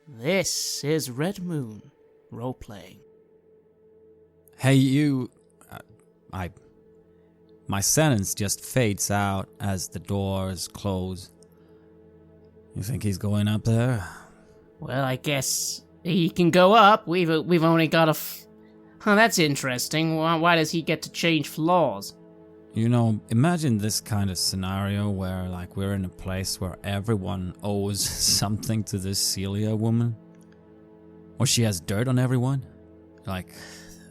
This is Red Moon Role-Playing. Hey, you... My sentence just fades out as the doors close. You think he's going up there? Well, I guess he can go up. We've only got a... Huh, that's interesting. Why does he get to change floors? You know, imagine this kind of scenario where, like, we're in a place where everyone owes something to this Celia woman. Or she has dirt on everyone. Like...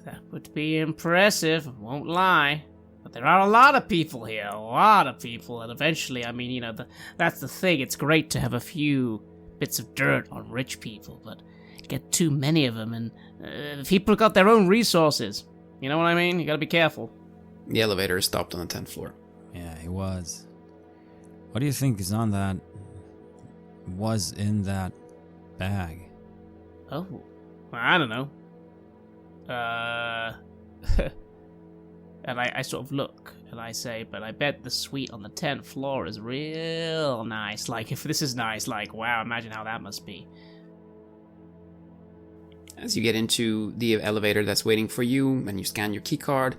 That would be impressive, won't lie. But there are a lot of people here, a lot of people, and eventually, I mean, you know, that's the thing. It's great to have a few bits of dirt on rich people, but get too many of them, and people got their own resources. You know what I mean? You gotta be careful. The elevator is stopped on the 10th floor. Yeah, he was. What do you think is on that... was in that bag? Oh, I don't know. And I sort of look, and I say, but I bet the suite on the 10th floor is real nice. Like, if this is nice, like, wow, imagine how that must be. As you get into the elevator that's waiting for you, and you scan your keycard,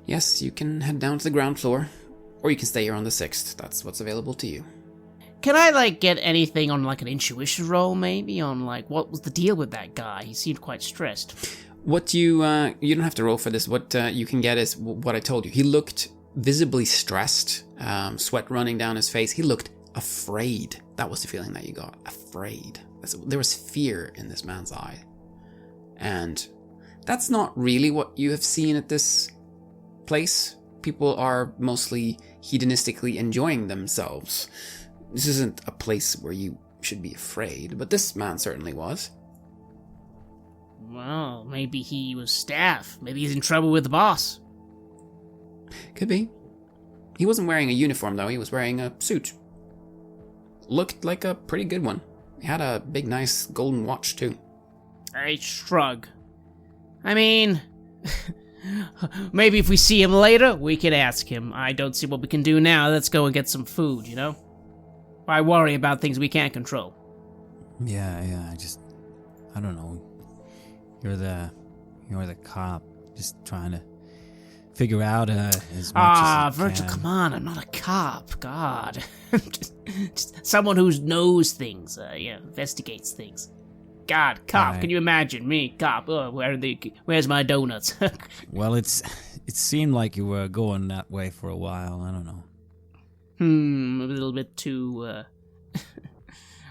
yes, you can head down to the ground floor, or you can stay here on the 6th. That's what's available to you. Can I, like, get anything on, like, an intuition roll, maybe? On, like, what was the deal with that guy? He seemed quite stressed. What you don't have to roll for this. What you can get is what I told you. He looked visibly stressed, sweat running down his face. He looked afraid. That was the feeling that you got. Afraid. There was fear in this man's eye. And that's not really what you have seen at this place. People are mostly hedonistically enjoying themselves. This isn't a place where you should be afraid, but this man certainly was. Well, maybe he was staff. Maybe he's in trouble with the boss. Could be. He wasn't wearing a uniform, though. He was wearing a suit. Looked like a pretty good one. He had a big, nice golden watch, too. I shrug. I mean... maybe if we see him later, we can ask him. I don't see what we can do now. Let's go and get some food, you know? Why worry about things we can't control? Yeah, I don't know. You're the cop, just trying to figure out as much as you Virgil, can. come on, I'm not a cop, God. just someone who knows things, investigates things. God, cop, Right. Can you imagine me, cop? Oh, where's my donuts? Well, it seemed like you were going that way for a while, I don't know. A little bit too,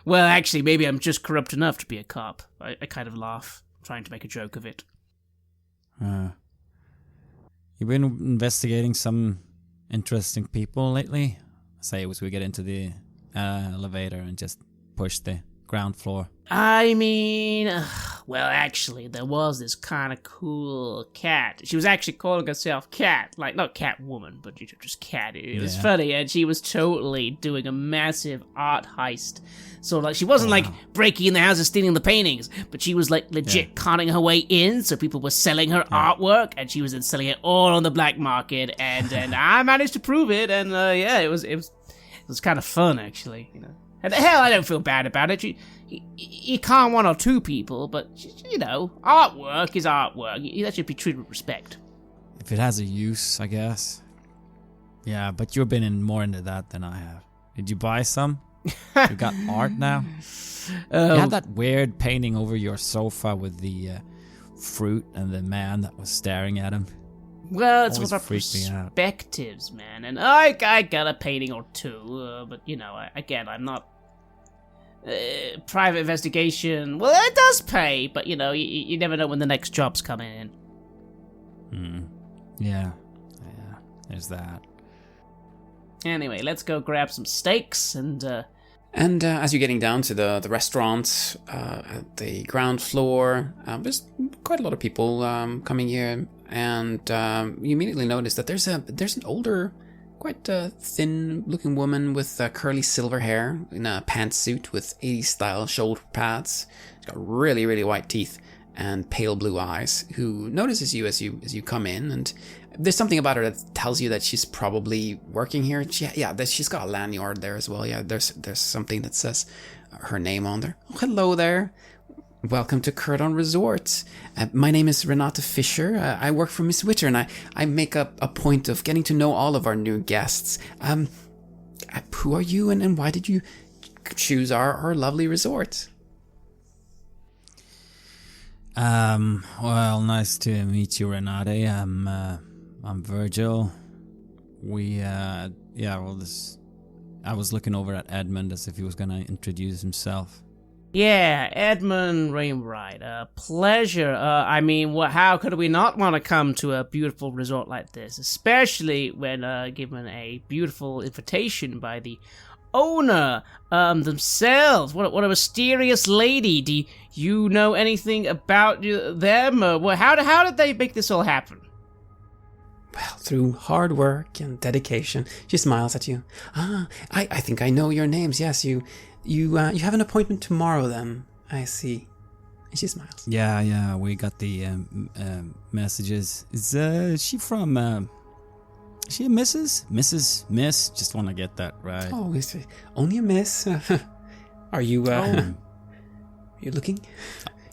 Well, actually, maybe I'm just corrupt enough to be a cop. I kind of laugh, trying to make a joke of it. You've been investigating some interesting people lately? Say as we get into the elevator and just push the ground floor. I mean, well, actually, there was this kind of cool cat. She was actually calling herself Cat, like, not Catwoman, but just Cat. It was funny, and she was totally doing a massive art heist. So, like, she wasn't, like, breaking in the house and stealing the paintings, but she was, like, legit conning her way in, so people were selling her artwork, and she was then selling it all on the black market, and I managed to prove it, and, it was kind of fun, actually, you know. And hell, I don't feel bad about it. You can't one or two people, but, you know, artwork is artwork. That should be treated with respect. If it has a use, I guess. Yeah, but you've been more into that than I have. Did you buy some? You got art now? You had that weird painting over your sofa with the fruit and the man that was staring at him. Well, it's Always what our freaked me out. perspectives, man. And I got a painting or two, but, you know, I'm not... private investigation, well, it does pay, but, you know, you never know when the next job's coming in. Yeah, there's that. Anyway, let's go grab some steaks, and as you're getting down to the restaurant at the ground floor, there's quite a lot of people coming here, and you immediately notice that there's an older, quite thin-looking woman with curly silver hair in a pantsuit with 80s-style shoulder pads. She's got really, really white teeth and pale blue eyes, who notices you as you come in, and there's something about her that tells you that she's probably working here. She's got a lanyard there as well. Yeah, there's something that says her name on there. Oh, hello there. Welcome to KULT Resort. My name is Renata Fischer. I work for Miss Witter, and I make a point of getting to know all of our new guests. Who are you, and why did you choose our lovely resort? Well, nice to meet you, Renate. I'm Virgil. I was looking over at Edmond as if he was gonna introduce himself. Yeah, Edmond Wainwright. Pleasure. How could we not want to come to a beautiful resort like this, especially when given a beautiful invitation by the owner themselves? What a mysterious lady. Do you know anything about them? How did they make this all happen? Well, through hard work and dedication. She smiles at you. I think I know your names. Yes, you have an appointment tomorrow then. I see. And she smiles. Yeah, we got the messages. Is she from, is she a Mrs.? Miss? Just want to get that right. Oh, is it only a miss? Are you, you looking?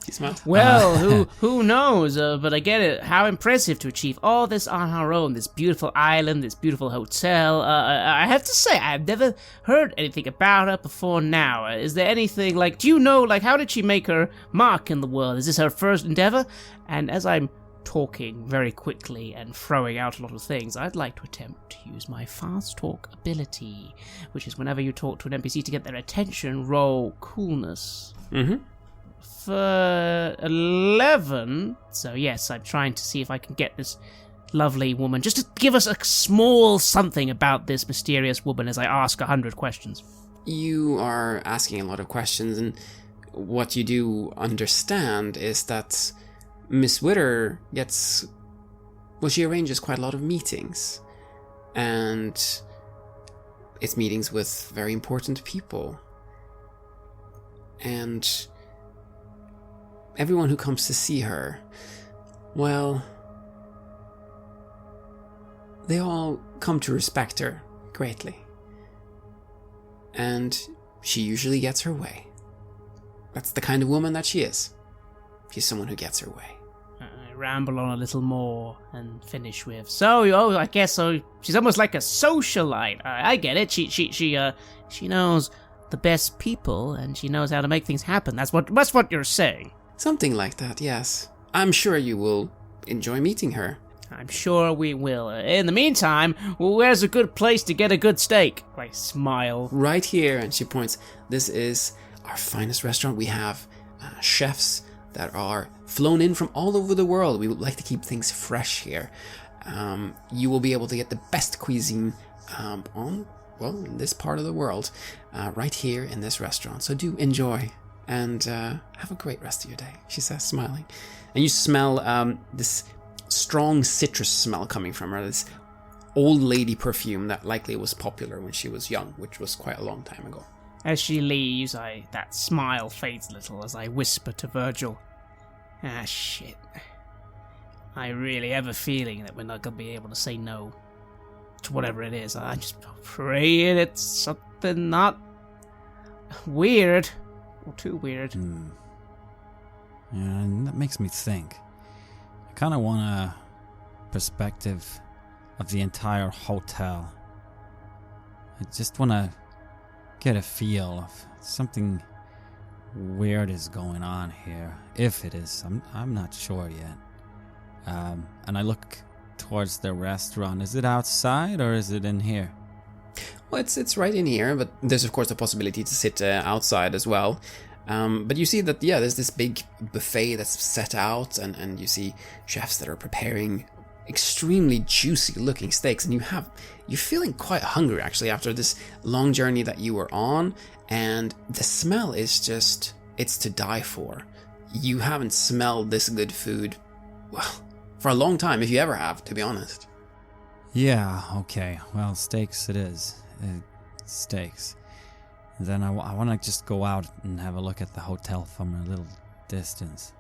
She smiles. Well, who knows? But I get it. How impressive to achieve all this on her own. This beautiful island, this beautiful hotel. I have to say, I've never heard anything about her before now. Is there anything, do you know, how did she make her mark in the world? Is this her first endeavor? And as I'm talking very quickly and throwing out a lot of things, I'd like to attempt to use my fast talk ability, which is whenever you talk to an NPC to get their attention, roll coolness. Mm-hmm. For 11, so yes, I'm trying to see if I can get this lovely woman just to give us a small something about this mysterious woman as I ask 100 questions. You are asking a lot of questions, and what you do understand is that Miss Witter she arranges quite a lot of meetings, and it's meetings with very important people, and everyone who comes to see her, well, they all come to respect her greatly. And she usually gets her way. That's the kind of woman that she is. She's someone who gets her way. I ramble on a little more and finish with, I guess she's almost like a socialite. I get it. She knows the best people, and she knows how to make things happen. That's what you're saying. Something like that, yes. I'm sure you will enjoy meeting her. I'm sure we will. In the meantime, where's a good place to get a good steak? I smile. Right here, and she points. This is our finest restaurant. We have chefs that are flown in from all over the world. We would like to keep things fresh here. You will be able to get the best cuisine in this part of the world, right here in this restaurant. So do enjoy. And have a great rest of your day, she says, smiling. And you smell this strong citrus smell coming from her, this old lady perfume that likely was popular when she was young, which was quite a long time ago. As she leaves, that smile fades a little as I whisper to Virgil, shit. I really have a feeling that we're not going to be able to say no to whatever it is. I'm just praying it's something not weird. Or too weird. Yeah, and that makes me think. I kind of want a perspective of the entire hotel. I just want to get a feel of something weird is going on here. If it is, I'm not sure yet. And I look towards the restaurant. Is it outside or is it in here? Well, it's right in here, but there's of course the possibility to sit outside as well. But you see that, there's this big buffet that's set out, and you see chefs that are preparing extremely juicy looking steaks, and you're feeling quite hungry actually after this long journey that you were on, and the smell is just, it's to die for. You haven't smelled this good food, well, for a long time, if you ever have, to be honest. Yeah, okay. Well, steaks it is. Steaks. Then I want to just go out and have a look at the hotel from a little distance.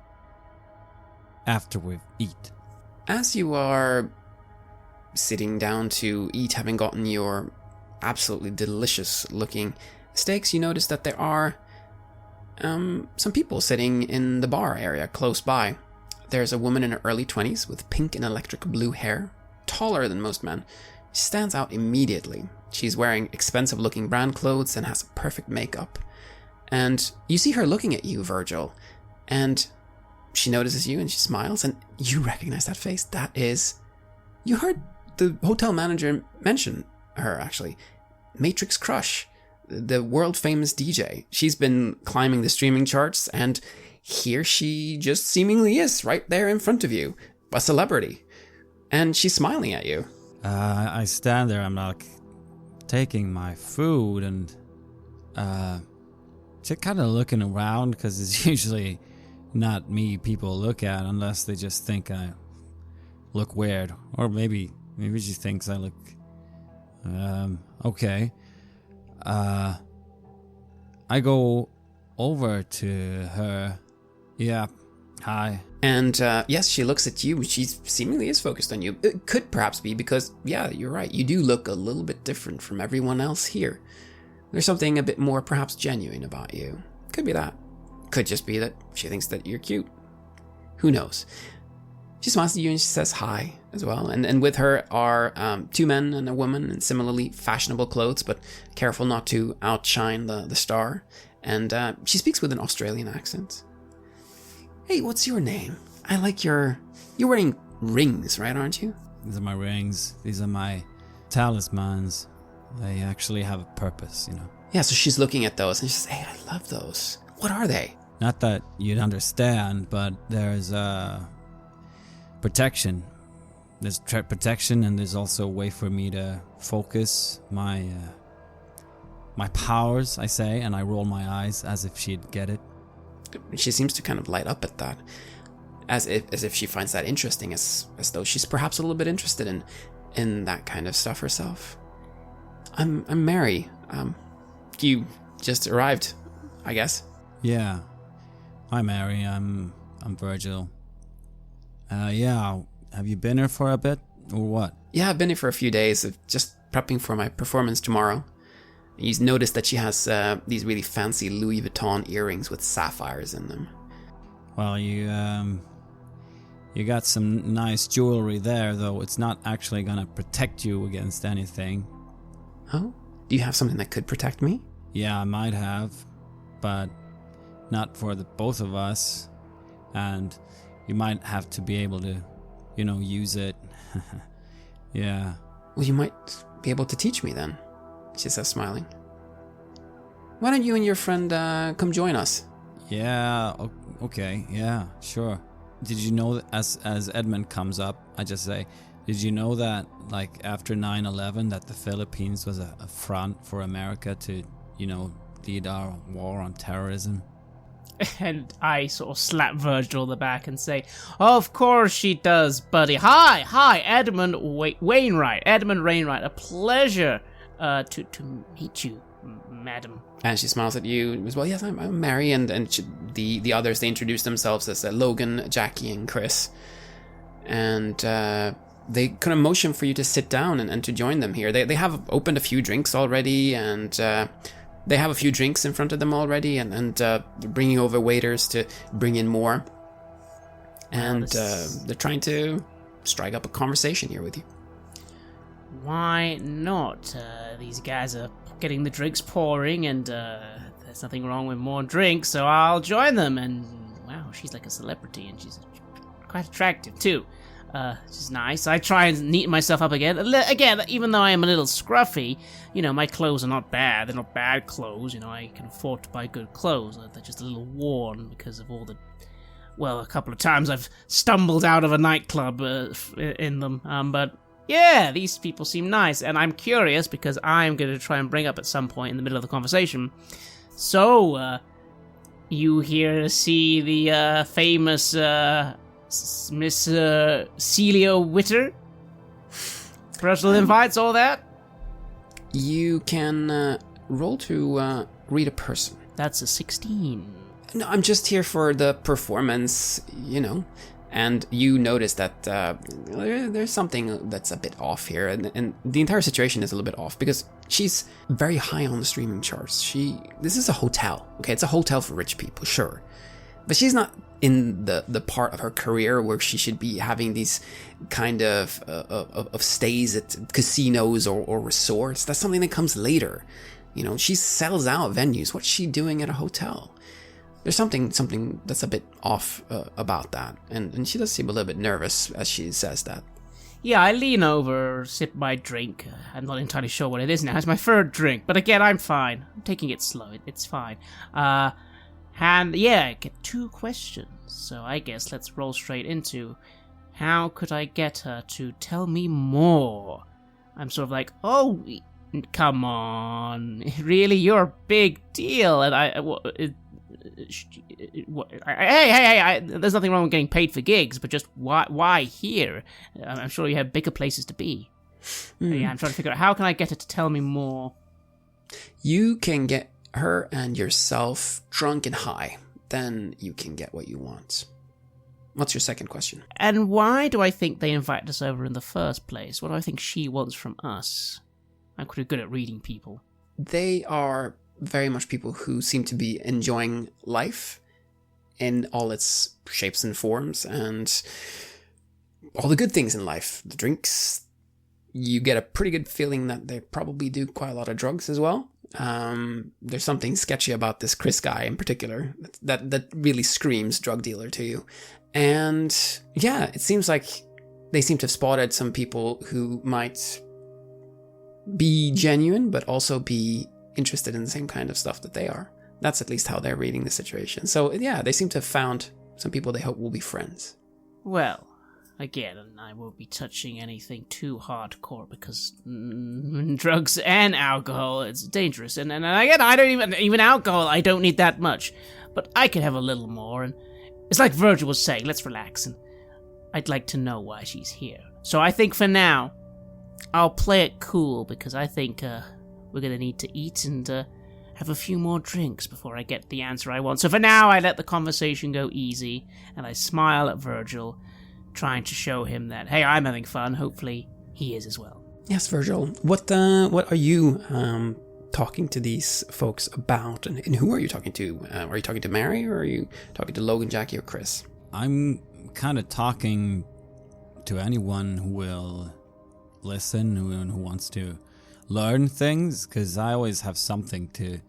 After we eat. As you are sitting down to eat, having gotten your absolutely delicious looking steaks, you notice that there are some people sitting in the bar area close by. There's a woman in her early 20s with pink and electric blue hair, taller than most men. She stands out immediately. She's wearing expensive-looking brand clothes and has perfect makeup. And you see her looking at you, Virgil, and she notices you and she smiles, and you recognize that face. That is... You heard the hotel manager mention her, actually. Matrix Krush, the world-famous DJ. She's been climbing the streaming charts, and here she just seemingly is, right there in front of you. A celebrity. And she's smiling at you. I stand there, I'm like taking my food and just kind of looking around, because it's usually not me people look at unless they just think I look weird, or maybe she thinks I look okay. I go over to her. Yeah, hi. And yes, she looks at you. She seemingly is focused on you. It could perhaps be because, yeah, you're right. You do look a little bit different from everyone else here. There's something a bit more perhaps genuine about you. Could be that. Could just be that she thinks that you're cute. Who knows? She smiles at you and she says hi as well. And with her are 2 men and a woman in similarly fashionable clothes, but careful not to outshine the star. And she speaks with an Australian accent. Hey, what's your name? I like you're wearing rings, right, aren't you? These are my rings. These are my talismans. They actually have a purpose, you know. Yeah, so she's looking at those and she says, hey, I love those. What are they? Not that you'd understand, but there's protection. There's protection, and there's also a way for me to focus my powers, I say, and I roll my eyes as if she'd get it. She seems to kind of light up at that, as if she finds that interesting, as though she's perhaps a little bit interested in that kind of stuff herself. I'm Mary. You just arrived, I guess. Yeah. Hi, Mary. I'm Virgil. Yeah. Have you been here for a bit, or what? Yeah, I've been here for a few days, just prepping for my performance tomorrow. He's noticed that she has these really fancy Louis Vuitton earrings with sapphires in them. Well, you got some nice jewelry there, though it's not actually gonna protect you against anything. Oh? Do you have something that could protect me? Yeah, I might have, but not for the both of us. And you might have to be able to, use it. Yeah. Well, you might be able to teach me then, she says, smiling. Why don't you and your friend come join us? Yeah, okay, yeah, sure. Did you know that as Edmond comes up, I just say, did you know that, like, after 9/11, that the Philippines was a front for America to, lead our war on terrorism? And I sort of slap Virgil on the back and say, of course she does, buddy. Hi, Edmond Wainwright. Edmond Wainwright, a pleasure to meet you, madam. And she smiles at you as well. Yes, I'm Mary, and the others, they introduce themselves as Logan, Jackie, and Chris. And they kind of motion for you to sit down and to join them here. They have opened a few drinks already, and they have a few drinks in front of them already, and bringing over waiters to bring in more. And they're trying to strike up a conversation here with you. Why not? These guys are getting the drinks pouring, and there's nothing wrong with more drinks, so I'll join them. And wow, she's like a celebrity, and she's quite attractive too. Which is nice. I try and neaten myself up again. Again, even though I am a little scruffy, my clothes are not bad. They're not bad clothes. I can afford to buy good clothes. They're just a little worn because of all the... Well, a couple of times I've stumbled out of a nightclub in them. But yeah, these people seem nice. And I'm curious because I'm going to try and bring up at some point in the middle of the conversation. So, you here to see the famous... Miss Celia Witter? Personal invites, all that? You can roll to read a person. That's a 16. No, I'm just here for the performance, And you notice that there's something that's a bit off here, and the entire situation is a little bit off because she's very high on the streaming charts. This is a hotel, okay? It's a hotel for rich people, sure, but she's not in the part of her career where she should be having these kind of stays at casinos or resorts. That's something that comes later. You know, she sells out venues. What's she doing at a hotel? There's something that's a bit off about that. And she does seem a little bit nervous as she says that. Yeah, I lean over, sip my drink. I'm not entirely sure what it is now. It's my third drink. But again, I'm fine. I'm taking it slow. It's fine. And yeah, I get 2 questions. So I guess let's roll straight into how could I get her to tell me more? I'm sort of like, oh, come on. Really? You're a big deal. And hey, there's nothing wrong with getting paid for gigs, but just why here? I'm sure you have bigger places to be. Yeah, I'm trying to figure out how can I get her to tell me more. You can get her and yourself drunk and high. Then you can get what you want. What's your second question? And why do I think they invited us over in the first place? What do I think she wants from us? I'm pretty good at reading people. They are very much people who seem to be enjoying life in all its shapes and forms and all the good things in life. The drinks, you get a pretty good feeling that they probably do quite a lot of drugs as well. There's something sketchy about this Chris guy in particular that really screams drug dealer to you. And yeah, it seems like they seem to have spotted some people who might be genuine, but also be interested in the same kind of stuff that they are. That's at least how they're reading the situation. So yeah, they seem to have found some people they hope will be friends. Well, again, I won't be touching anything too hardcore because drugs and alcohol, it's dangerous. And again, I don't even alcohol, I don't need that much. But I could have a little more, and it's like Virgil was saying, let's relax, and I'd like to know why she's here. So I think for now, I'll play it cool because I think we're going to need to eat and have a few more drinks before I get the answer I want. So for now, I let the conversation go easy, and I smile at Virgil, trying to show him that, hey, I'm having fun. Hopefully, he is as well. Yes, Virgil. What are you talking to these folks about, and who are you talking to? Are you talking to Mary, or are you talking to Logan, Jackie, or Chris? I'm kind of talking to anyone who will listen, who wants to learn things, because I always have something to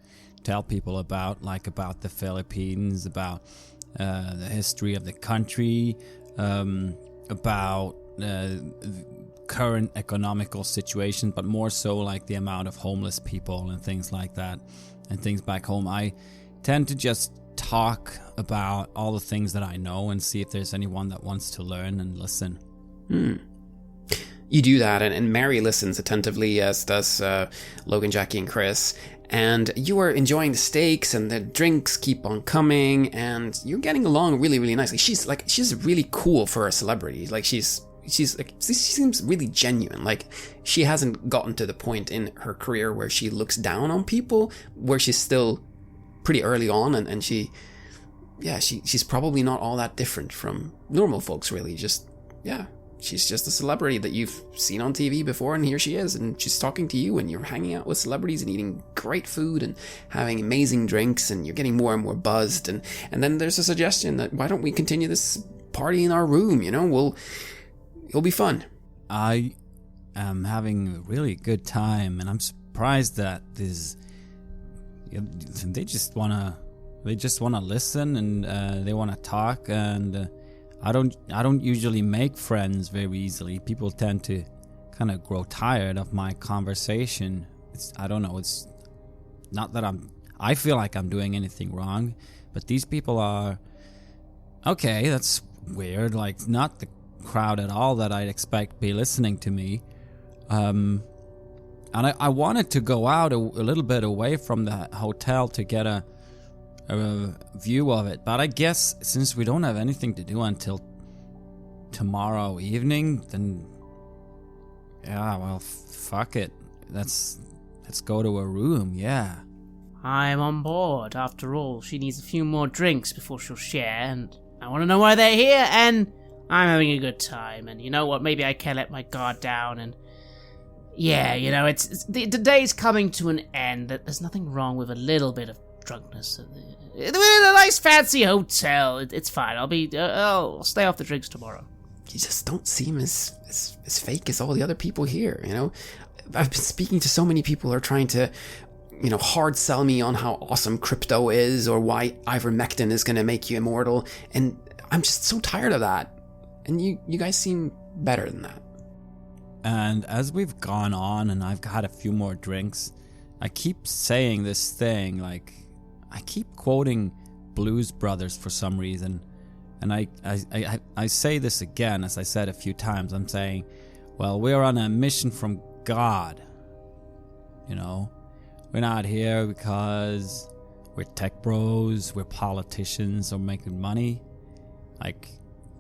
tell people about, like about the Philippines, about the history of the country, about current economical situation, but more so like the amount of homeless people and things like that, and things back home. I tend to just talk about all the things that I know and see if there's anyone that wants to learn and listen. You do that, and Mary listens attentively, as does Logan, Jackie, and Chris. And you are enjoying the steaks, and the drinks keep on coming, and you're getting along really, really nicely. She's really cool for a celebrity. Like she seems really genuine. Like she hasn't gotten to the point in her career where she looks down on people, where she's still pretty early on, and she's probably not all that different from normal folks, really. She's just a celebrity that you've seen on TV before, and here she is, and she's talking to you, and you're hanging out with celebrities and eating great food and having amazing drinks, and you're getting more and more buzzed, and then there's a suggestion that why don't we continue this party in our room, it'll be fun. I am having a really good time, and I'm surprised that they just wanna listen, and they wanna talk, and I don't usually make friends very easily. People tend to kind of grow tired of my conversation. I don't know. It's not that I feel like I'm doing anything wrong, but these people are okay. That's weird. Like not the crowd at all that I'd expect be listening to me. And I wanted to go out a little bit away from the hotel to get a view of it, but I guess since we don't have anything to do until tomorrow evening, then fuck it. Let's go to a room. Yeah, I'm on board. After all, she needs a few more drinks before she'll share, and I want to know why they're here, and I'm having a good time, and you know what? Maybe I can let my guard down, and yeah, you know, it's the day's coming to an end. There's nothing wrong with a little bit of drunkenness. We're in a nice fancy hotel. It's fine. I'll stay off the drinks tomorrow. You just don't seem as fake as all the other people here, you know? I've been speaking to so many people who are trying to, you know, hard sell me on how awesome crypto is or why ivermectin is going to make you immortal, and I'm just so tired of that. And you guys seem better than that. And as we've gone on and I've had a few more drinks, I keep saying this thing, like, I keep quoting Blues Brothers for some reason. And I say this again, as I said a few times. I'm saying, well, we're on a mission from God. You know, we're not here because we're tech bros, we're politicians, or making money. Like,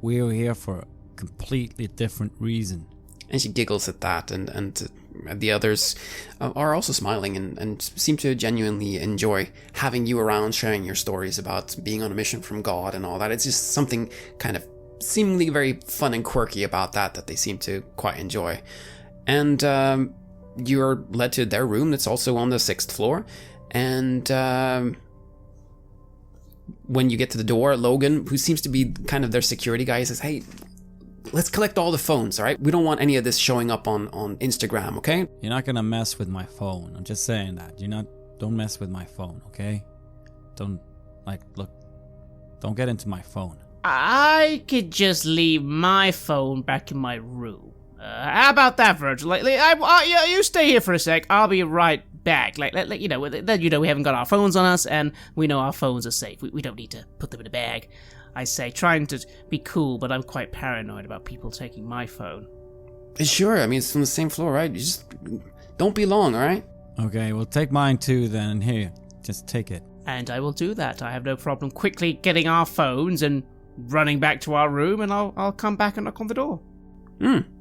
we're here for a completely different reason. And she giggles at that, and the others are also smiling and seem to genuinely enjoy having you around, sharing your stories about being on a mission from God and all that. It's just something kind of seemingly very fun and quirky about that they seem to quite enjoy. And you're led to their room that's also on the 6th floor. And when you get to the door, Logan, who seems to be kind of their security guy, says, hey, let's collect all the phones, all right? We don't want any of this showing up on Instagram, okay? You're not gonna mess with my phone. I'm just saying that. Don't mess with my phone, okay? Don't get into my phone. I could just leave my phone back in my room. How about that, Virgil? You stay here for a sec. I'll be right back. Then you know we haven't got our phones on us, and we know our phones are safe. We don't need to put them in a bag. I say, trying to be cool, but I'm quite paranoid about people taking my phone. Sure, I mean, it's on the same floor, right? You just don't be long, all right? Okay, well, take mine too then. Here, just take it. And I will do that. I have no problem quickly getting our phones and running back to our room, and I'll come back and knock on the door.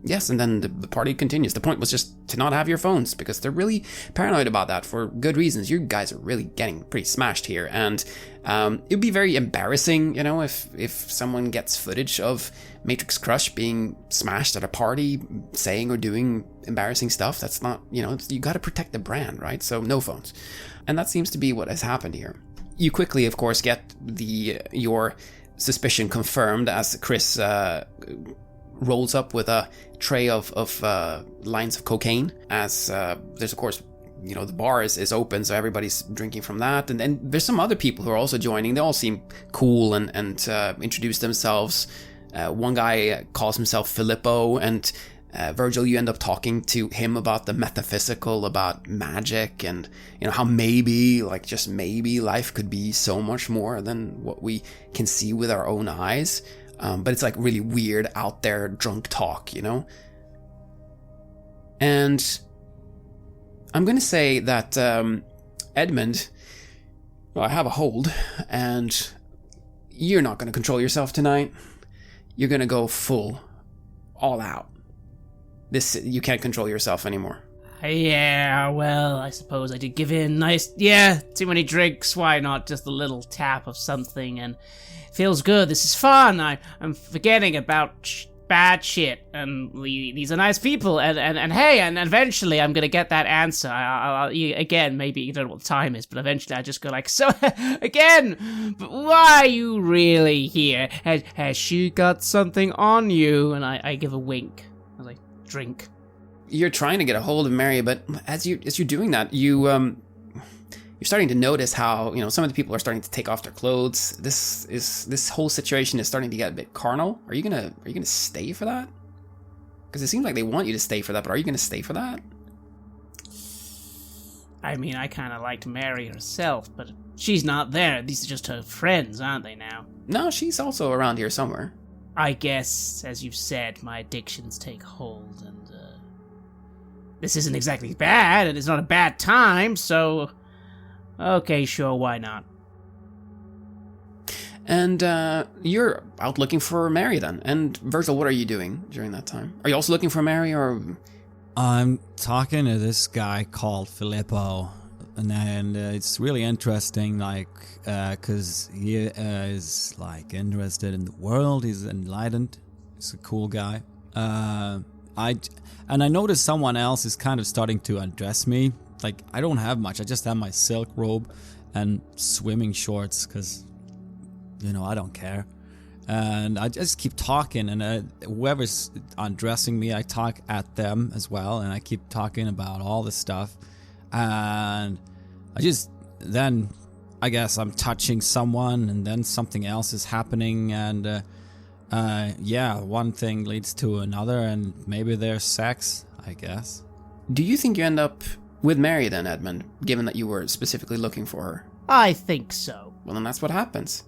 Yes, and then the party continues. The point was just to not have your phones, because they're really paranoid about that for good reasons. You guys are really getting pretty smashed here, and it'd be very embarrassing, you know, if someone gets footage of Matrix Krush being smashed at a party, saying or doing embarrassing stuff. That's not, you know, you gotta protect the brand, right? So no phones. And that seems to be what has happened here. You quickly, of course, get your suspicion confirmed as Chris rolls up with a tray of lines of cocaine, as there's, of course, you know, the bar is open, so everybody's drinking from that, and then there's some other people who are also joining. They all seem cool and introduce themselves. One guy calls himself Filippo, and Virgil, you end up talking to him about the metaphysical, about magic, and you know how maybe, like just maybe, life could be so much more than what we can see with our own eyes. But it's like really weird, out there, drunk talk, you know? And I'm going to say that Edmond, well, I have a hold, and you're not going to control yourself tonight. You're going to go full, all out. You can't control yourself anymore. Yeah, well, I suppose I did give in. Too many drinks. Why not just a little tap of something, and feels good. This is fun. I'm forgetting about bad shit, and these are nice people, and hey, and eventually I'm gonna get that answer. Again, maybe you don't know what the time is, but eventually I just go like, so again, but why are you really here? Has she got something on you? And I give a wink. I was like, drink. You're trying to get a hold of Mary, but as you're doing that, you're starting to notice how, you know, some of the people are starting to take off their clothes. This whole situation is starting to get a bit carnal. Are you gonna stay for that? Because it seems like they want you to stay for that, but are you gonna stay for that? I mean, I kind of liked Mary herself, but she's not there. These are just her friends, aren't they now? No, she's also around here somewhere. I guess, as you've said, my addictions take hold, and this isn't exactly bad, and it's not a bad time, so okay, sure, why not? And you're out looking for Mary then. And Virgil, what are you doing during that time? Are you also looking for Mary, or? I'm talking to this guy called Filippo, and it's really interesting, like, because he is like interested in the world. He's enlightened, He's a cool guy. I noticed someone else is kind of starting to undress me. Like, I don't have much. I just have my silk robe and swimming shorts because, I don't care. And I just keep talking, and whoever's undressing me, I talk at them as well, and I keep talking about all this stuff. And then I guess I'm touching someone, and then something else is happening, and one thing leads to another, and maybe there's sex, I guess. Do you think you end up with Mary then, Edmund, given that you were specifically looking for her? I think so. Well, then that's what happens.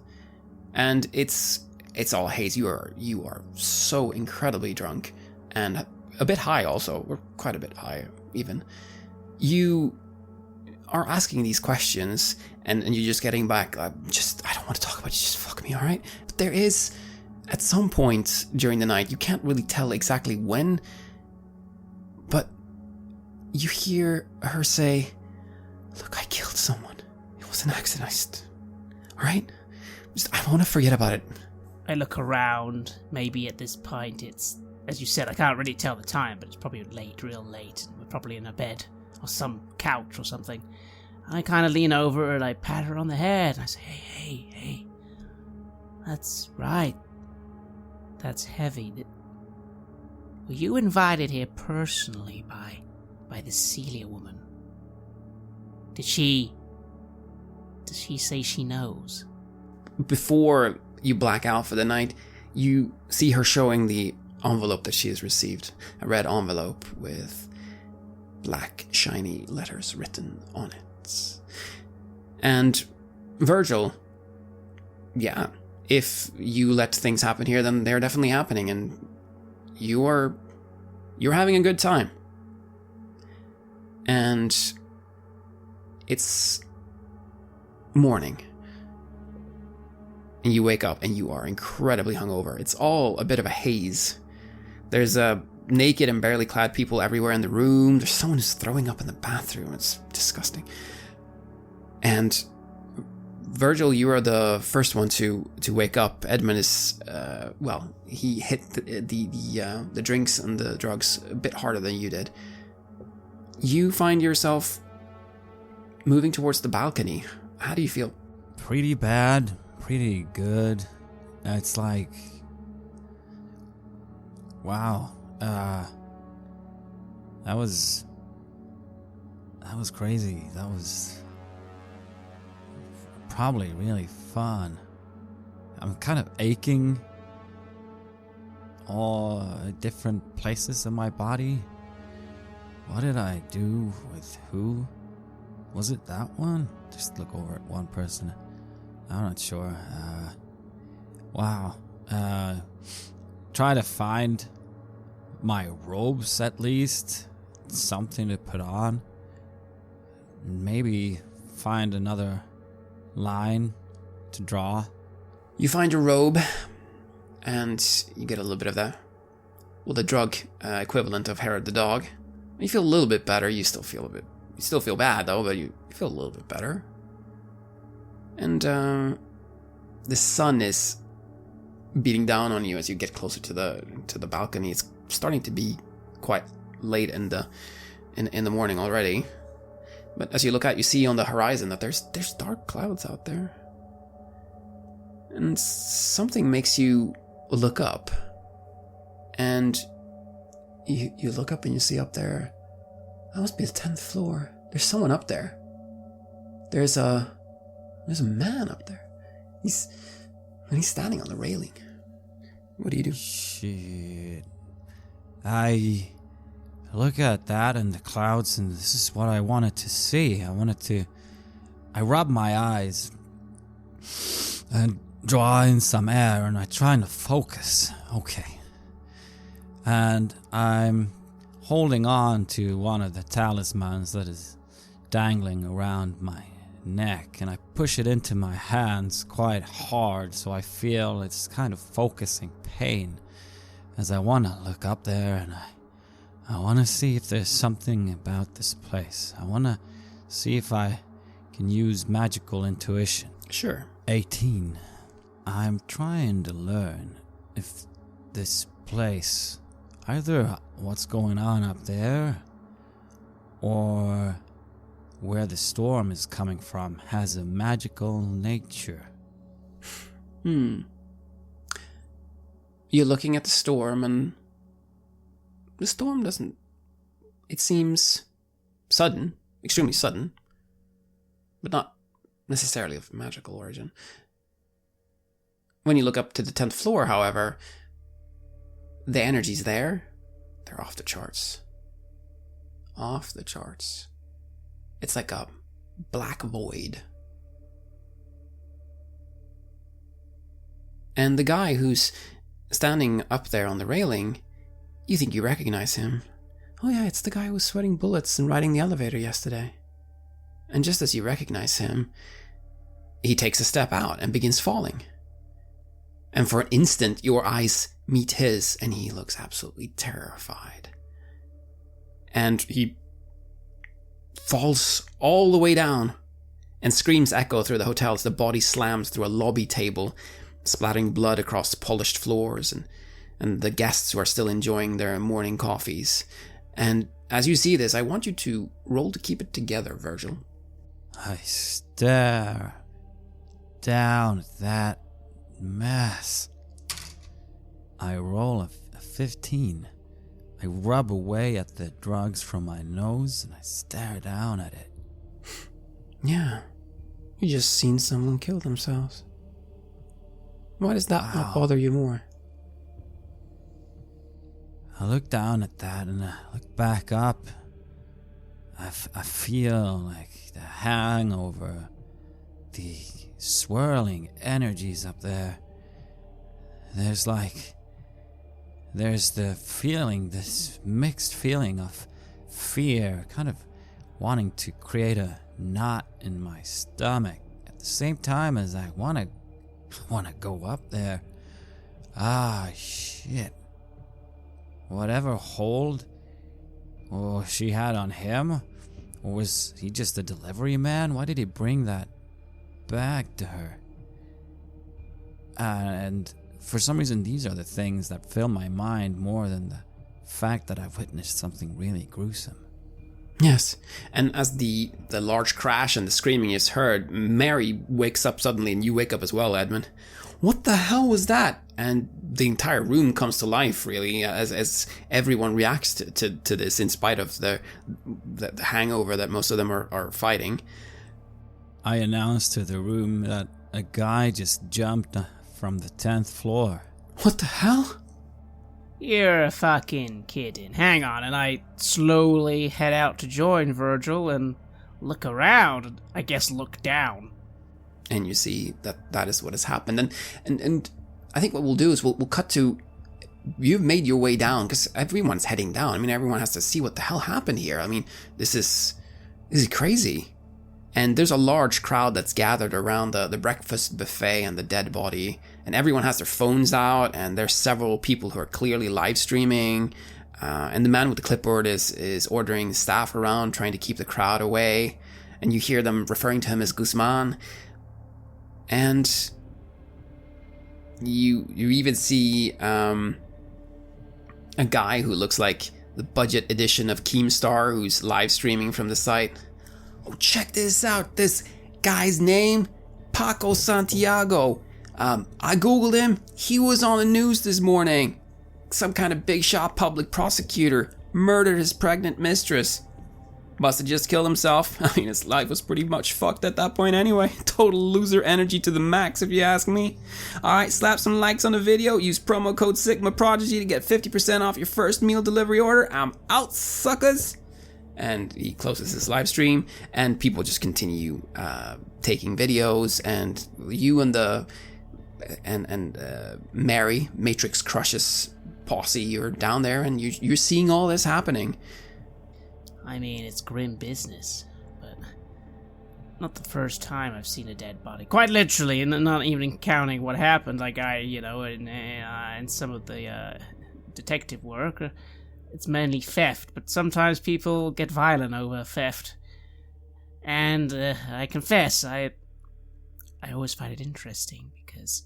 And it's all haze. You are so incredibly drunk, and a bit high also, or quite a bit high even. You are asking these questions, and you're just getting back, I don't want to talk about it, just fuck me, alright? But there is, at some point during the night, you can't really tell exactly when, but you hear her say, "Look, I killed someone. It was an accident. Alright? I want to forget about it." I look around. Maybe at this point it's, as you said, I can't really tell the time, but it's probably late, real late. We're probably in a bed or some couch or something. I kind of lean over and I pat her on the head. And I say, hey. That's right. That's heavy. Were you invited here personally by this Celia woman? Does she say she knows? Before you black out for the night, you see her showing the envelope that she has received. A red envelope with black, shiny letters written on it. And Virgil, yeah, if you let things happen here, then they're definitely happening, and you're having a good time. And it's morning. And you wake up and you are incredibly hungover. It's all a bit of a haze. There's naked and barely clad people everywhere in the room. There's someone who's throwing up in the bathroom. It's disgusting. And Virgil, you are the first one to wake up. Edmund is, he hit the drinks and the drugs a bit harder than you did. You find yourself moving towards the balcony. How do you feel? Pretty bad. Pretty good. It's like, wow. That was crazy. That was probably really fun. I'm kind of aching all different places in my body. What did I do with who? Was it that one? Just look over at one person. I'm not sure. Wow. Try to find my robes at least. Something to put on. Maybe find another line to draw. You find your robe, and you get a little bit of the drug equivalent of Herod the dog. You feel a little bit better. You still feel bad though, but you feel a little bit better. And the sun is beating down on you as you get closer to the balcony. It's starting to be quite late in the morning already. But as you look out, you see on the horizon that there's dark clouds out there. And something makes you look up. And you look up and you see up there, that must be the 10th floor. There's someone up there. There's a man up there. He's standing on the railing. What do you do? Shit. I look at that and the clouds, and this is what I wanted to see. I rub my eyes and draw in some air, and I try to focus. Okay. And I'm holding on to one of the talismans that is dangling around my neck, and I push it into my hands quite hard, so I feel it's kind of focusing pain as I want to look up there, and I want to see if there's something about this place. I want to see if I can use magical intuition. Sure. 18. I'm trying to learn if this place, either what's going on up there or where the storm is coming from, has a magical nature. You're looking at the storm, and the storm doesn't... It seems sudden, extremely sudden, but not necessarily of magical origin. When you look up to the 10th floor, however, the energy's there. They're off the charts. Off the charts. It's like a black void. And the guy who's standing up there on the railing, you think you recognize him. Oh yeah, it's the guy who was sweating bullets and riding the elevator yesterday. And just as you recognize him, he takes a step out and begins falling. And for an instant, your eyes meet his, and he looks absolutely terrified. And he falls all the way down, and screams echo through the hotel as the body slams through a lobby table, splattering blood across polished floors, and the guests who are still enjoying their morning coffees. And as you see this, I want you to roll to keep it together, Virgil. I stare down at that mess. I roll a 15. I rub away at the drugs from my nose and I stare down at it. Yeah, you just seen someone kill themselves. Why does that not bother you more? I look down at that and I look back up. I feel like the hangover, the swirling energies up there. There's the feeling, this mixed feeling of fear, kind of wanting to create a knot in my stomach at the same time as I want to go up there. Shit. Whatever hold she had on him, or was he just a delivery man? Why did he bring that bag to her? And for some reason, these are the things that fill my mind more than the fact that I've witnessed something really gruesome. Yes, and as the large crash and the screaming is heard, Mary wakes up suddenly, and you wake up as well, Edmund. What the hell was that? And the entire room comes to life, really, as everyone reacts to this, in spite of the hangover that most of them are fighting. I announced to the room that a guy just jumped from the 10th floor. What the hell? You're fucking kidding. Hang on, and I slowly head out to join Virgil and look around, and I guess look down. And you see that is what has happened. And I think what we'll do is we'll cut to, you've made your way down, because everyone's heading down. I mean, everyone has to see what the hell happened here. I mean, this is crazy. And there's a large crowd that's gathered around the breakfast buffet and the dead body. And everyone has their phones out, and there's several people who are clearly live streaming. And the man with the clipboard is ordering staff around, trying to keep the crowd away. And you hear them referring to him as Guzman. And you even see a guy who looks like the budget edition of Keemstar, who's live streaming from the site. Oh, check this out. This guy's name, Paco Santiago. I googled him. He was on the news this morning. Some kind of big shot public prosecutor murdered his pregnant mistress. Must have just killed himself. I mean, his life was pretty much fucked at that point anyway. Total loser energy to the max, if you ask me. Alright, slap some likes on the video. Use promo code Sigma Prodigy to get 50% off your first meal delivery order. I'm out, suckers. And he closes his live stream, and people just continue taking videos. And you and Mary, Matrix Krush's posse, you're down there, and you're seeing all this happening. I mean, it's grim business, but not the first time I've seen a dead body. Quite literally, and not even counting what happened. Like in some of the detective work, it's mainly theft, but sometimes people get violent over theft. And I confess, I always find it interesting because,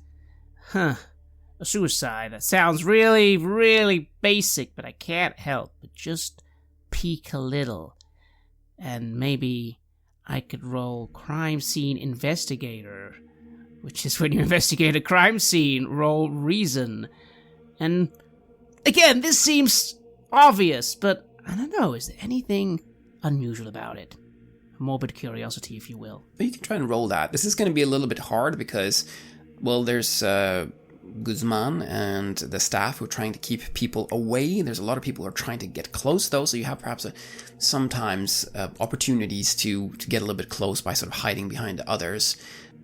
a suicide. That sounds really, really basic, but I can't help but just peek a little. And maybe I could roll crime scene investigator, which is when you investigate a crime scene, roll reason. And again, this seems obvious, but I don't know, is there anything unusual about it? Morbid curiosity, if you will. You can try and roll that. This is going to be a little bit hard because, well, there's Guzman and the staff who are trying to keep people away. There's a lot of people who are trying to get close, though, so you have perhaps sometimes opportunities to get a little bit close by sort of hiding behind others.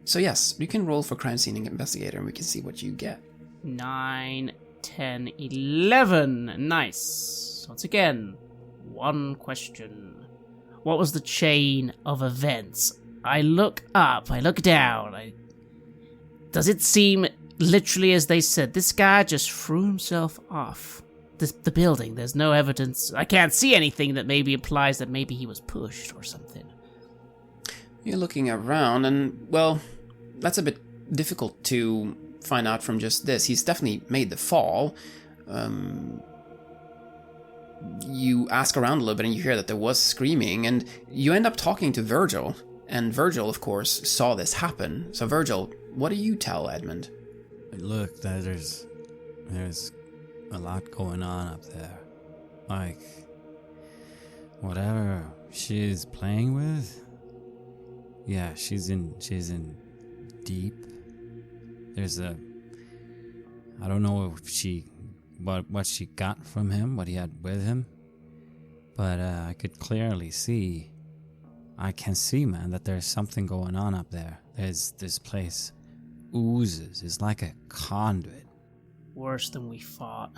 So yes, you can roll for crime scene investigator and we can see what you get. 9, 10, 11. Nice. Once again, one question. What was the chain of events? I look up, I look down. Does it seem literally as they said? This guy just threw himself off the building. There's no evidence. I can't see anything that maybe implies that maybe he was pushed or something. You're looking around and, well, that's a bit difficult to find out from just this. He's definitely made the fall. You ask around a little bit and you hear that there was screaming, and you end up talking to Virgil. And Virgil, of course, saw this happen. So Virgil, what do you tell Edmond? Look, there's a lot going on up there. Like, whatever she's playing with, yeah, she's in deep. There's I don't know if what she got from him, what he had with him, but I could clearly see, man, that there's something going on up there. There's this place oozes. It's like a conduit. Worse than we thought.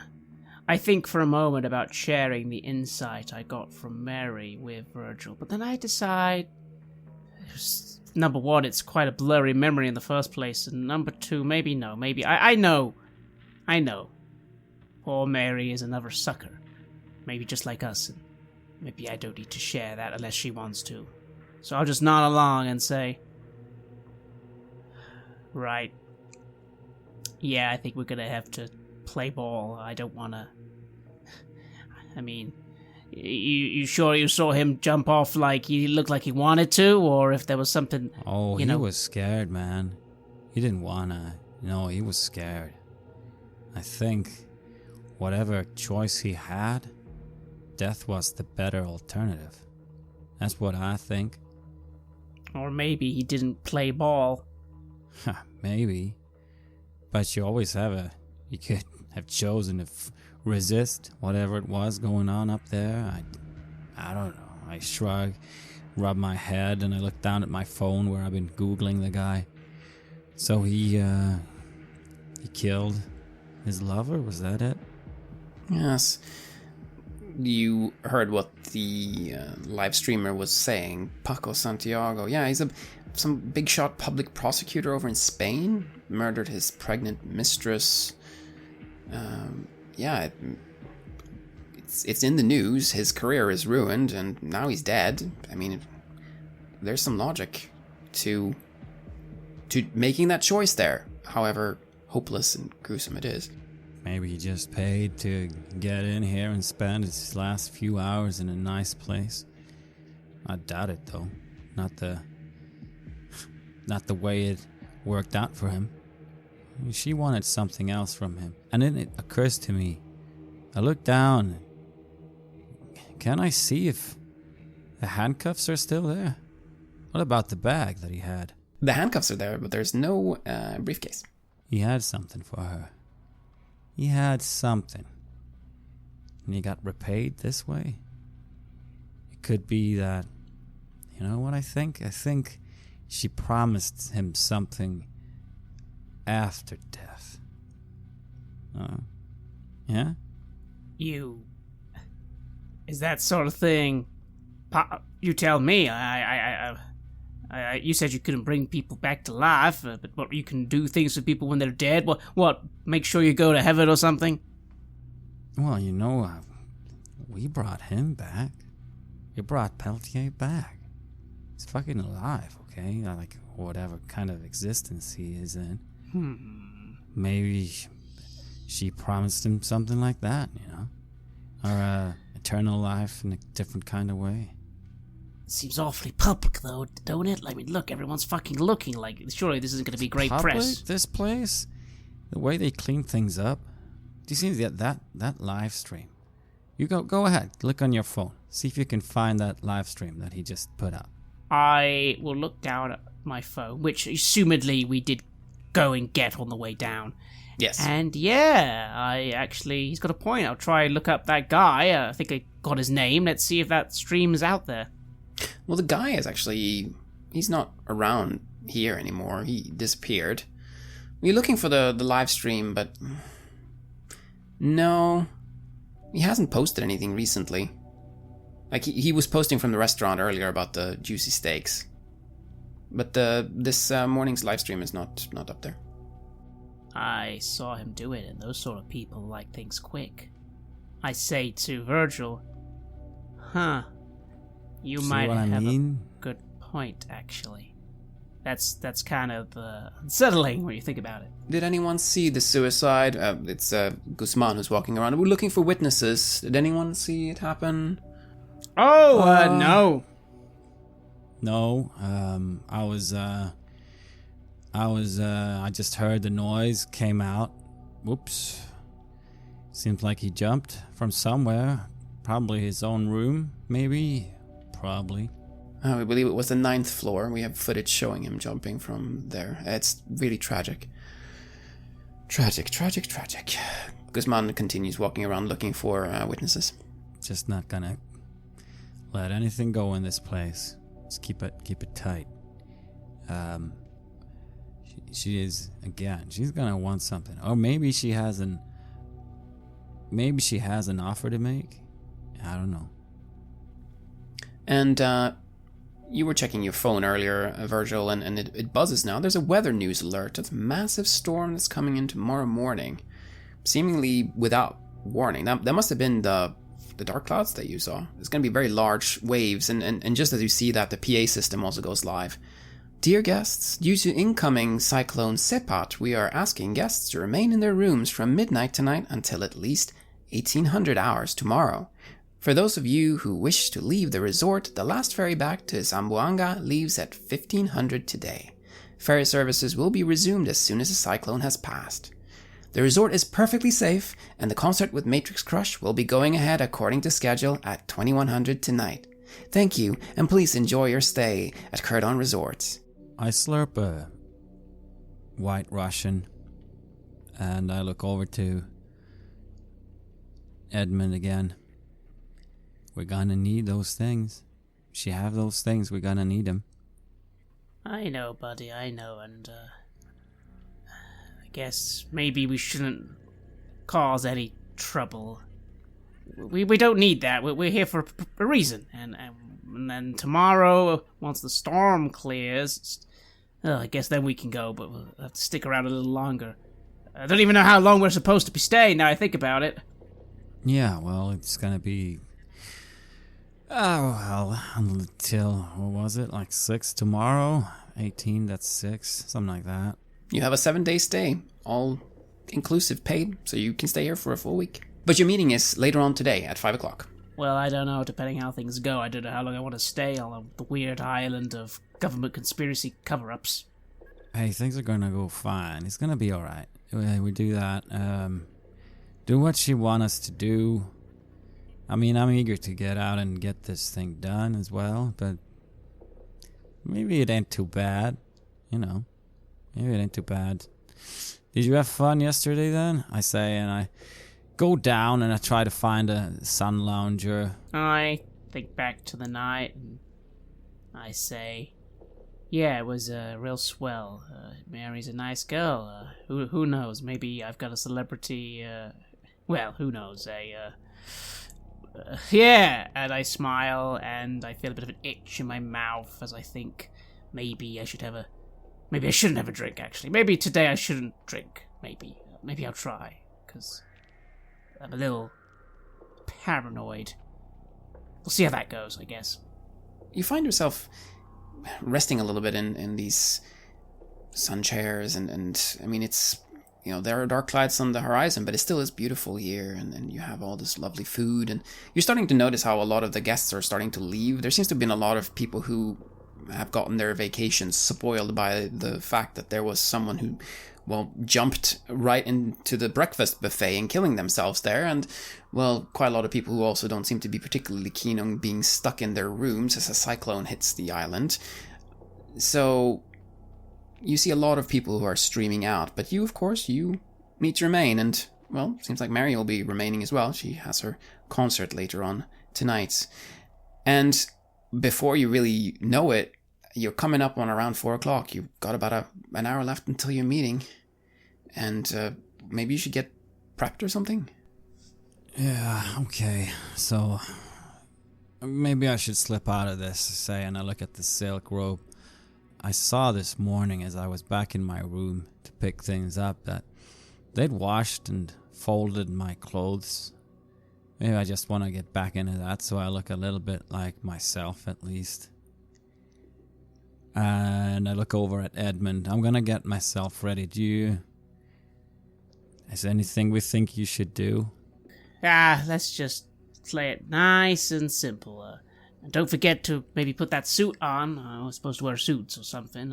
I think for a moment about sharing the insight I got from Mary with Virgil, but then I decide, number one, it's quite a blurry memory in the first place, and number two, maybe no, maybe I know. Poor Mary is another sucker, maybe just like us, and maybe I don't need to share that unless she wants to. So I'll just nod along and say, right. Yeah, I think we're gonna have to play ball. I don't wanna... I mean, you sure you saw him jump off like he looked like he wanted to? Or if there was something... Oh, he was scared, man. He didn't wanna. No, he was scared. I think whatever choice he had, death was the better alternative. That's what I think. Or maybe he didn't play ball. Maybe. But you always you could have chosen to resist whatever it was going on up there. I don't know. I shrug, rub my head, and I look down at my phone where I've been Googling the guy. So he killed his lover? Was that it? Yes. You heard what the live streamer was saying. Paco Santiago. Yeah, he's some big shot public prosecutor over in Spain. Murdered his pregnant mistress. It's in the news. His career is ruined, and now he's dead. I mean, there's some logic to making that choice there, however hopeless and gruesome it is. Maybe he just paid to get in here and spend his last few hours in a nice place. I doubt it, though. Not the way it worked out for him. She wanted something else from him. And then it occurs to me, I look down. Can I see if the handcuffs are still there? What about the bag that he had? The handcuffs are there, but there's no briefcase. He had something for her. He had something. And he got repaid this way? It could be that... You know what I think? I think she promised him something after death. Yeah? Is that sort of thing... You tell me. You said you couldn't bring people back to life, but what, you can do things for people when they're dead? What? Make sure you go to heaven or something? Well, we brought him back. We brought Peltier back. He's fucking alive, okay? Like, whatever kind of existence he is in. Maybe she promised him something like that, you know? Or eternal life in a different kind of way. Seems awfully public, though, don't it? I mean, look, everyone's fucking looking. Like, surely this isn't going to be great press. This place, the way they clean things up. Do you see that live stream? You go ahead, look on your phone, see if you can find that live stream that he just put up. I will look down at my phone, which assumedly we did go and get on the way down. Yes. And yeah, he's got a point. I'll try and look up that guy. I think I got his name. Let's see if that stream is out there. Well, the guy is actually... He's not around here anymore. He disappeared. We're looking for the live stream, but... No. He hasn't posted anything recently. Like, he was posting from the restaurant earlier about the juicy steaks. But this morning's live stream is not up there. I saw him do it, and those sort of people like things quick. I say to Virgil, huh, you might have a good point, actually. That's kind of unsettling when you think about it. Did anyone see the suicide? It's Guzman who's walking around. We're looking for witnesses. Did anyone see it happen? Oh, no. No, I just heard the noise, came out. Whoops. Seems like he jumped from somewhere. Probably his own room, maybe? Probably. We believe it was the 9th floor. We have footage showing him jumping from there. It's really tragic. Tragic. Guzman continues walking around looking for witnesses. Just not gonna let anything go in this place. Just keep it tight. She is, again, she's gonna want something. Or maybe she has an offer to make. I don't know. And you were checking your phone earlier, Virgil, and it buzzes now. There's a weather news alert. It's a massive storm that's coming in tomorrow morning, seemingly without warning. That must have been the dark clouds that you saw. It's going to be very large waves, and just as you see that, the PA system also goes live. Dear guests, due to incoming cyclone Sepat, we are asking guests to remain in their rooms from midnight tonight until at least 1800 hours tomorrow. For those of you who wish to leave the resort, the last ferry back to Zamboanga leaves at 1500 today. Ferry services will be resumed as soon as the cyclone has passed. The resort is perfectly safe, and the concert with Matrix Krush will be going ahead according to schedule at 2100 tonight. Thank you, and please enjoy your stay at Kurdon Resorts. I slurp a White Russian, and I look over to Edmond again. We're gonna need those things. If you have those things, we're gonna need them. I know, buddy, I know, and I guess maybe we shouldn't cause any trouble. We don't need that. We're here for a reason, and then tomorrow, once the storm clears, I guess then we can go, but we'll have to stick around a little longer. I don't even know how long we're supposed to be staying now I think about it. Yeah, well, it's gonna be... until, what was it, like 6 tomorrow? 18, that's 6, something like that. You have a 7-day stay, all inclusive paid, so you can stay here for a full week. But your meeting is later on today at 5 o'clock. Well, I don't know, depending how things go. I don't know how long I want to stay on the weird island of government conspiracy cover-ups. Hey, things are gonna go fine. It's gonna be alright. We do that. Do what you want us to do. I mean, I'm eager to get out and get this thing done as well, but maybe it ain't too bad, you know. Maybe it ain't too bad. Did you have fun yesterday then? I say, and I go down and I try to find a sun lounger. I think back to the night and I say, yeah, it was real swell. Mary's a nice girl. Who knows? Maybe I've got a celebrity, well, who knows? Yeah, and I smile and I feel a bit of an itch in my mouth as I think maybe I shouldn't have a drink, actually. Maybe today I shouldn't drink. Maybe I'll try, because I'm a little paranoid. We'll see how that goes, I guess. You find yourself resting a little bit in these sun chairs, and I mean, it's there are dark clouds on the horizon, but it still is beautiful here, and you have all this lovely food, and you're starting to notice how a lot of the guests are starting to leave. There seems to have been a lot of people who have gotten their vacations spoiled by the fact that there was someone who, jumped right into the breakfast buffet and killing themselves there, and, quite a lot of people who also don't seem to be particularly keen on being stuck in their rooms as a cyclone hits the island. So you see a lot of people who are streaming out, but you, of course, you need to remain, and, seems like Mary will be remaining as well. She has her concert later on tonight. And before you really know it, you're coming up on around 4 o'clock. You've got about an hour left until your meeting, and maybe you should get prepped or something? Yeah, okay. So, maybe I should slip out of this, and I look at the silk rope. I saw this morning as I was back in my room to pick things up that they'd washed and folded my clothes. Maybe I just want to get back into that so I look a little bit like myself at least. And I look over at Edmund. I'm gonna get myself ready. Is there anything we think you should do? Let's just play it nice and simple. And don't forget to maybe put that suit on. I was supposed to wear suits or something.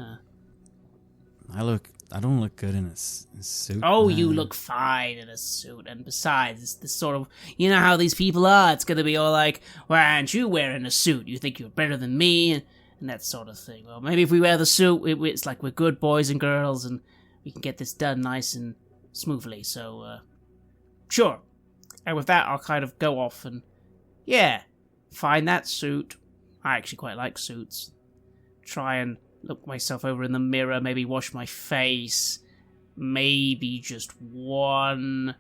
I don't look good in a suit. Oh, man. you look fine in a suit. And besides, it's this sort of, you know how these people are. It's gonna be all like, why aren't you wearing a suit? You think you're better than me? And that sort of thing. Well, maybe if we wear the suit, it's like we're good boys and girls, and we can get this done nice and smoothly. So, sure. And with that, I'll kind of go off and, find that suit. I actually quite like suits. Try and look myself over in the mirror, maybe wash my face. Maybe just one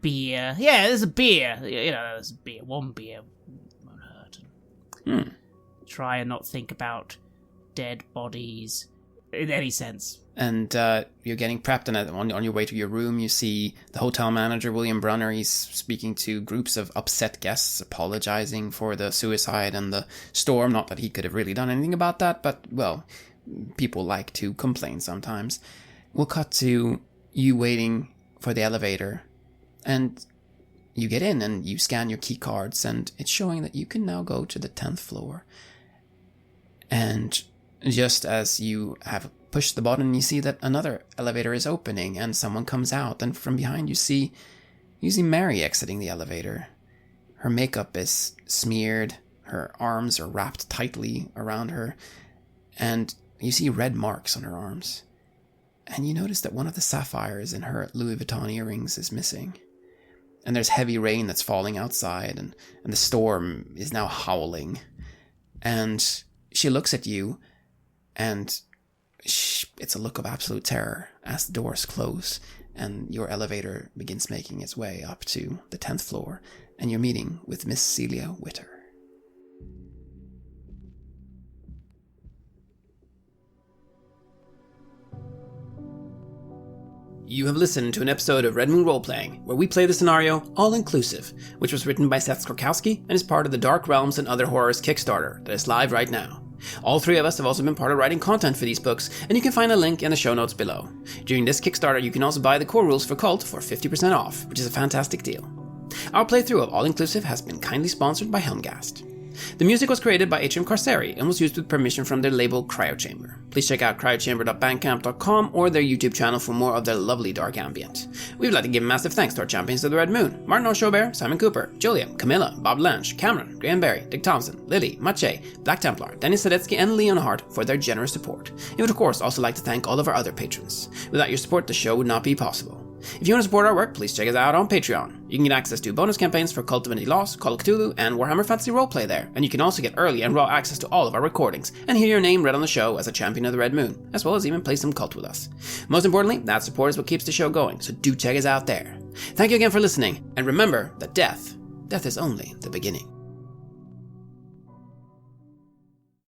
beer. Yeah, there's a beer. There's a beer. One beer won't hurt. Try and not think about dead bodies in any sense. And you're getting prepped, and on your way to your room, you see the hotel manager, William Brunner. He's speaking to groups of upset guests, apologizing for the suicide and the storm. Not that he could have really done anything about that, but, people like to complain sometimes. We'll cut to you waiting for the elevator, and you get in, and you scan your key cards, and it's showing that you can now go to the 10th floor. And just as you have pushed the button, you see that another elevator is opening and someone comes out, and from behind you see Mary exiting the elevator. Her makeup is smeared, her arms are wrapped tightly around her, and you see red marks on her arms. And you notice that one of the sapphires in her Louis Vuitton earrings is missing. And there's heavy rain that's falling outside, and the storm is now howling. And she looks at you, and it's a look of absolute terror as the doors close, and your elevator begins making its way up to the 10th floor, and you're meeting with Miss Celia Witter. You have listened to an episode of Red Moon Roleplaying, where we play the scenario All Inclusive, which was written by Seth Skorkowski and is part of the Dark Realms and Other Horrors Kickstarter that is live right now. All three of us have also been part of writing content for these books, and you can find a link in the show notes below. During this Kickstarter, you can also buy the core rules for KULT for 50% off, which is a fantastic deal. Our playthrough of All Inclusive has been kindly sponsored by Helmgast. The music was created by H.M. Carceri and was used with permission from their label Cryochamber. Please check out cryochamber.bandcamp.com or their YouTube channel for more of their lovely dark ambient. We would like to give massive thanks to our champions of the Red Moon: Martin Heuschober, Simon Cooper, Julia, Camilla, Bob Lange, Cameron, Graham Barey, Dick Thomson, Lily, Maciej, Black Templar, Dennis Sadecki, and Leonhardt for their generous support. We would of course also like to thank all of our other patrons. Without your support, the show would not be possible. If you want to support our work, please check us out on Patreon. You can get access to bonus campaigns for KULT Divinity Lost, Call of Cthulhu, and Warhammer Fantasy Roleplay there, and you can also get early and raw access to all of our recordings, and hear your name read on the show as a champion of the Red Moon, as well as even play some KULT with us. Most importantly, that support is what keeps the show going, so do check us out there. Thank you again for listening, and remember that death is only the beginning.